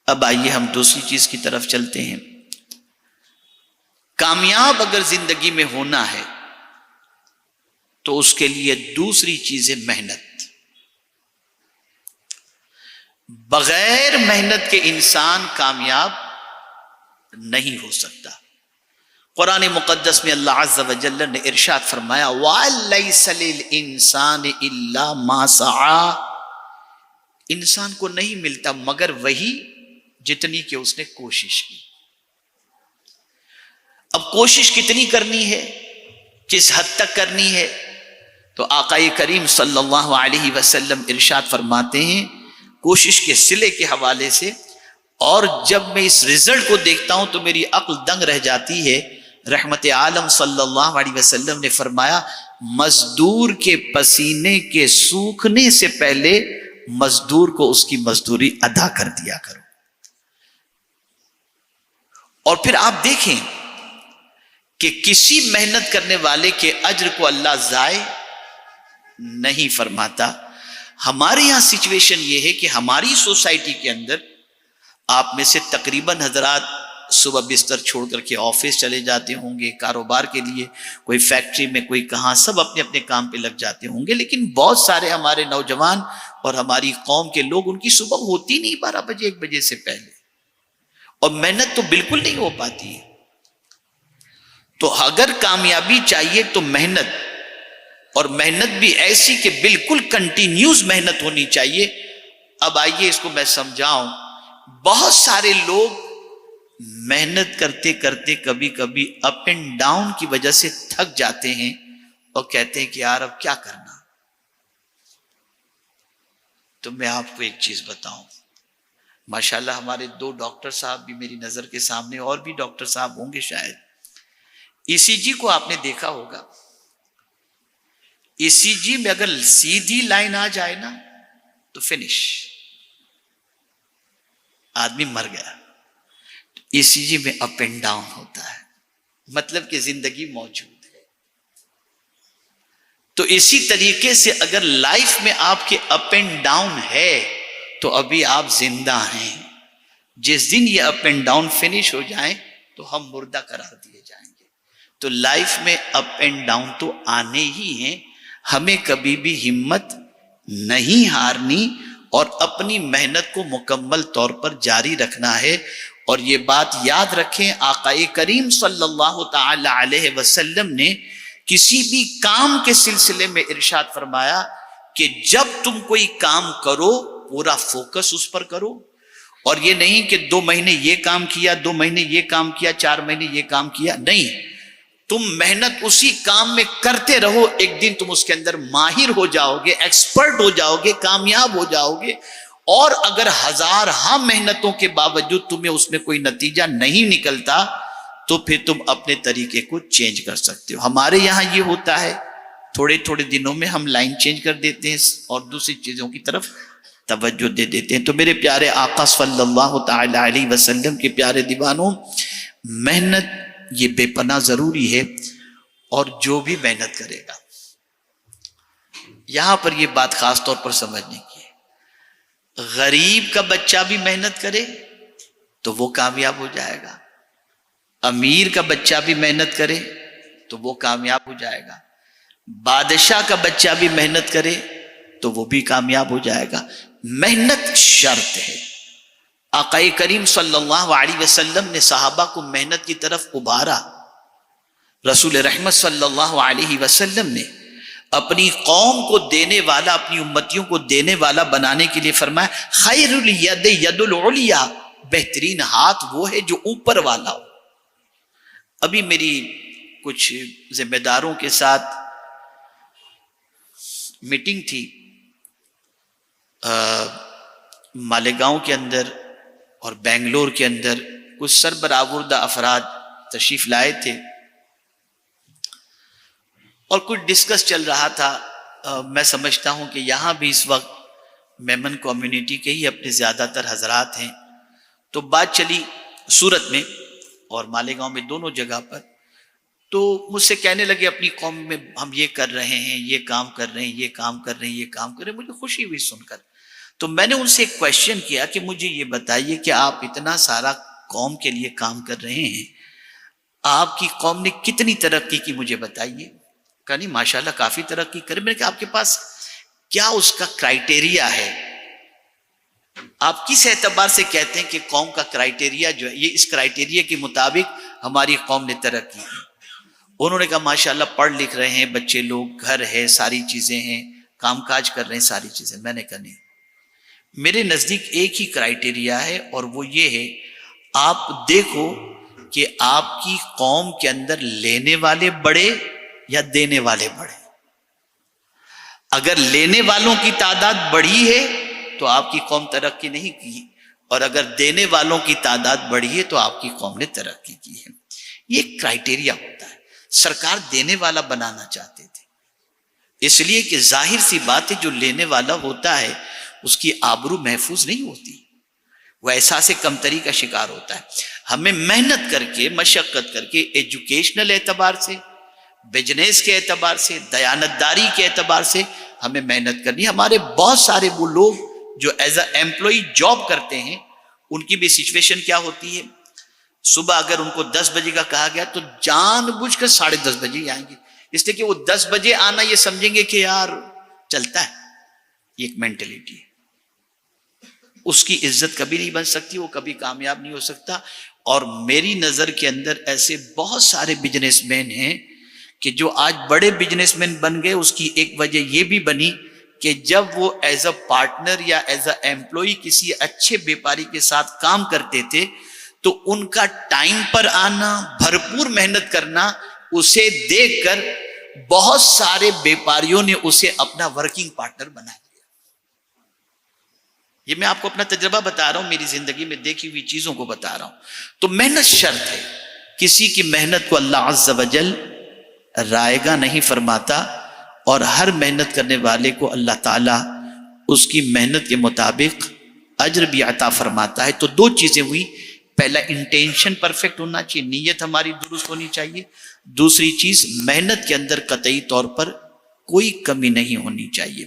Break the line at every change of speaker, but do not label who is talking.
اب آئیے ہم دوسری چیز کی طرف چلتے ہیں. کامیاب اگر زندگی میں ہونا ہے تو اس کے لیے دوسری چیز ہے محنت. بغیر محنت کے انسان کامیاب نہیں ہو سکتا. قرآن مقدس میں اللہ عز و جل نے ارشاد فرمایا وَلَيْسَ لِلْإِنسَانِ إِلَّا مَا سَعَى. انسان کو نہیں ملتا مگر وہی جتنی کہ اس نے کوشش کی. اب کوشش کتنی کرنی ہے، کس حد تک کرنی ہے؟ تو آقا کریم صلی اللہ علیہ وسلم ارشاد فرماتے ہیں کوشش کے صلے کے حوالے سے، اور جب میں اس رزلٹ کو دیکھتا ہوں تو میری عقل دنگ رہ جاتی ہے. رحمت عالم صلی اللہ علیہ وسلم نے فرمایا مزدور کے پسینے کے سوکھنے سے پہلے مزدور کو اس کی مزدوری ادا کر دیا کرو. اور پھر آپ دیکھیں کہ کسی محنت کرنے والے کے اجر کو اللہ ضائع نہیں فرماتا. ہمارے یہاں سچویشن یہ ہے کہ ہماری سوسائٹی کے اندر آپ میں سے تقریباً حضرات صبح بستر چھوڑ کر کے آفس چلے جاتے ہوں گے کاروبار کے لیے، کوئی فیکٹری میں، کوئی کہاں، سب اپنے اپنے کام پہ لگ جاتے ہوں گے. لیکن بہت سارے ہمارے نوجوان اور ہماری قوم کے لوگ، ان کی صبح ہوتی نہیں 12 بجے 1 بجے سے پہلے، اور محنت تو بالکل نہیں ہو پاتی ہے. تو اگر کامیابی چاہیے تو محنت، اور محنت بھی ایسی کہ بالکل کنٹینیوز محنت ہونی چاہیے. اب آئیے اس کو میں سمجھاؤں. بہت سارے لوگ محنت کرتے کرتے کبھی کبھی اپ اینڈ ڈاؤن کی وجہ سے تھک جاتے ہیں اور کہتے ہیں کہ یار اب کیا کرنا. تو میں آپ کو ایک چیز بتاؤں، ماشاءاللہ ہمارے 2 ڈاکٹر صاحب بھی میری نظر کے سامنے، اور بھی ڈاکٹر صاحب ہوں گے شاید. ECG کو آپ نے دیکھا ہوگا. ECG میں اگر سیدھی لائن آ جائے نا تو فنش، آدمی مر گیا. ECG میں اپ اینڈ ڈاؤن ہوتا ہے، مطلب کہ زندگی موجود ہے. تو اسی طریقے سے اگر لائف میں آپ کے اپ اینڈ ڈاؤن ہے تو ابھی آپ زندہ ہیں. جس دن یہ اپ اینڈ ڈاؤن فنش ہو جائیں تو ہم مردہ قرار دیے جائیں گے. تو لائف میں اپ اینڈ ڈاؤن تو آنے ہی ہیں. ہمیں کبھی بھی ہمت نہیں ہارنی اور اپنی محنت کو مکمل طور پر جاری رکھنا ہے. اور یہ بات یاد رکھیں، آقا کریم صلی اللہ تعالی علیہ وسلم نے کسی بھی کام کے سلسلے میں ارشاد فرمایا کہ جب تم کوئی کام کرو پورا فوکس اس پر کرو. اور یہ نہیں کہ 2 مہینے یہ کام کیا، 2 مہینے یہ کام کیا، 4 مہینے یہ کام کیا. نہیں، تم محنت اسی کام میں کرتے رہو. ایک دن تم اس کے اندر ماہر ہو جاؤ گے، ایکسپرٹ ہو جاؤ گے، کامیاب ہو جاؤ گے. اور اگر ہزارہا محنتوں کے باوجود تمہیں اس میں کوئی نتیجہ نہیں نکلتا تو پھر تم اپنے طریقے کو چینج کر سکتے ہو. ہمارے یہاں یہ ہوتا ہے، تھوڑے تھوڑے دنوں میں ہم لائن چینج کر دیتے ہیں اور دوسری چیزوں کی طرف توجہ دے دیتے ہیں. تو میرے پیارے آقا صلی اللہ تعالی علیہ وسلم کے پیارے دیوانوں، محنت یہ بے پناہ ضروری ہے. اور جو بھی محنت کرے گا، یہاں پر یہ بات خاص طور پر سمجھنے کی ہے، غریب کا بچہ بھی محنت کرے تو وہ کامیاب ہو جائے گا، امیر کا بچہ بھی محنت کرے تو وہ کامیاب ہو جائے گا، بادشاہ کا بچہ بھی محنت کرے تو وہ بھی کامیاب ہو جائے گا. محنت شرط ہے. آقا کریم صلی اللہ علیہ وسلم نے صحابہ کو محنت کی طرف ابھارا. رسول رحمت صلی اللہ علیہ وسلم نے اپنی قوم کو دینے والا، اپنی امتیوں کو دینے والا بنانے کے لیے فرمایا خیر الید ید العلیٰ، بہترین ہاتھ وہ ہے جو اوپر والا ہو. ابھی میری کچھ ذمہ داروں کے ساتھ میٹنگ تھی مالیگاؤں کے اندر اور بنگلور کے اندر. کچھ سربراوردہ افراد تشریف لائے تھے اور کچھ ڈسکس چل رہا تھا. میں سمجھتا ہوں کہ یہاں بھی اس وقت میمن کمیونٹی کے ہی اپنے زیادہ تر حضرات ہیں. تو بات چلی سورت میں اور مالیگاؤں میں، دونوں جگہ پر. تو مجھ سے کہنے لگے اپنی قوم میں ہم یہ کر رہے ہیں، یہ کام کر رہے ہیں، یہ کام کر رہے ہیں، یہ کام کر رہے ہیں. مجھے خوشی ہوئی سن کر. تو میں نے ان سے ایک کویشچن کیا کہ مجھے یہ بتائیے کہ آپ اتنا سارا قوم کے لیے کام کر رہے ہیں، آپ کی قوم نے کتنی ترقی کی مجھے بتائیے. کہا نہیں ماشاءاللہ کافی ترقی کرے. میں نے کہا آپ کے پاس کیا اس کا کرائٹیریا ہے؟ آپ کس اعتبار سے کہتے ہیں کہ قوم کا کرائٹیریا جو ہے یہ اس کرائٹیریا کے مطابق ہماری قوم نے ترقی کی؟ انہوں نے کہا ماشاءاللہ پڑھ لکھ رہے ہیں بچے لوگ، گھر ہے، ساری چیزیں ہیں، کام کاج کر رہے ہیں، ساری چیزیں. میں نے کہا نہیں، میرے نزدیک ایک ہی کرائٹیریا ہے اور وہ یہ ہے، آپ دیکھو کہ آپ کی قوم کے اندر لینے والے بڑے یا دینے والے بڑے. اگر لینے والوں کی تعداد بڑی ہے تو آپ کی قوم ترقی نہیں کی، اور اگر دینے والوں کی تعداد بڑی ہے تو آپ کی قوم نے ترقی کی ہے. یہ ایک کرائٹیریا ہوتا ہے. سرکار دینے والا بنانا چاہتے تھے، اس لیے کہ ظاہر سی بات ہے جو لینے والا ہوتا ہے اس کی آبرو محفوظ نہیں ہوتی، وہ احساس کمتری کا شکار ہوتا ہے. ہمیں محنت کر کے، مشقت کر کے، ایجوکیشنل اعتبار سے، بزنس کے اعتبار سے، دیانتداری کے اعتبار سے ہمیں محنت کرنی. ہمارے بہت سارے وہ لوگ جو ایز اے ایمپلائی جاب کرتے ہیں، ان کی بھی سچویشن کیا ہوتی ہے، صبح اگر ان کو 10 بجے کا کہا گیا تو جان بوجھ کر 10:30 بجے ہی آئیں گے، اس لیے کہ وہ 10 بجے آنا یہ سمجھیں گے کہ یار چلتا ہے. یہ ایک مینٹلٹی ہے، اس کی عزت کبھی نہیں بن سکتی، وہ کبھی کامیاب نہیں ہو سکتا. اور میری نظر کے اندر ایسے بہت سارے بزنس مین ہیں کہ جو آج بڑے بزنس مین بن گئے. اس کی ایک وجہ یہ بھی بنی کہ جب وہ ایز اے پارٹنر یا ایز اے ایمپلائی کسی اچھے بیپاری کے ساتھ کام کرتے تھے تو ان کا ٹائم پر آنا، بھرپور محنت کرنا، اسے دیکھ کر بہت سارے بیپاریوں نے اسے اپنا ورکنگ پارٹنر بنا لیا. یہ میں آپ کو اپنا تجربہ بتا رہا ہوں، میری زندگی میں دیکھی ہوئی چیزوں کو بتا رہا ہوں. تو محنت شرط ہے. کسی کی محنت کو اللہ عز و جل رائگاں نہیں فرماتا، اور ہر محنت کرنے والے کو اللہ تعالیٰ اس کی محنت کے مطابق اجر بھی عطا فرماتا ہے. تو 2 چیزیں ہوئی. پہلا انٹینشن پرفیکٹ ہونا چاہیے، نیت ہماری درست ہونی چاہیے. دوسری چیز محنت کے اندر قطعی طور پر کوئی کمی نہیں ہونی چاہیے.